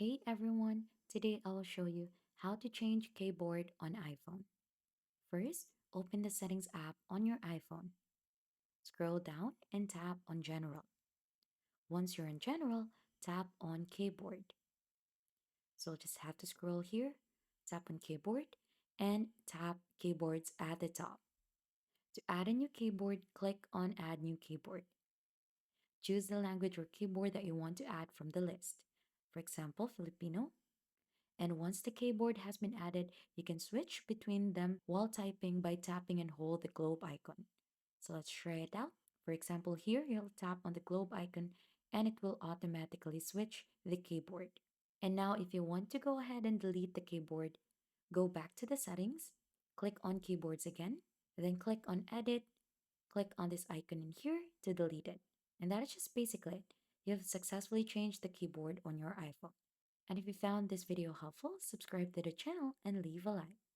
Hey everyone, today I'll show you how to change keyboard on iPhone. First, open the Settings app on your iPhone. Scroll down and tap on General. Once you're in General, tap on Keyboard. So just have to scroll here, tap on Keyboard, and tap Keyboards at the top. To add a new keyboard, click on Add New Keyboard. Choose the language or keyboard that you want to add from the list. For example, Filipino. And once the keyboard has been added, you can switch between them while typing by tapping and hold the globe icon. So let's try it out. For example, here you'll tap on the globe icon and it will automatically switch the keyboard. And now if you want to go ahead and delete the keyboard, go back to the settings, click on keyboards again, then click on edit, click on this icon in here to delete it. And that is just basically it. You have successfully changed the keyboard on your iPhone. And if you found this video helpful, subscribe to the channel and leave a like.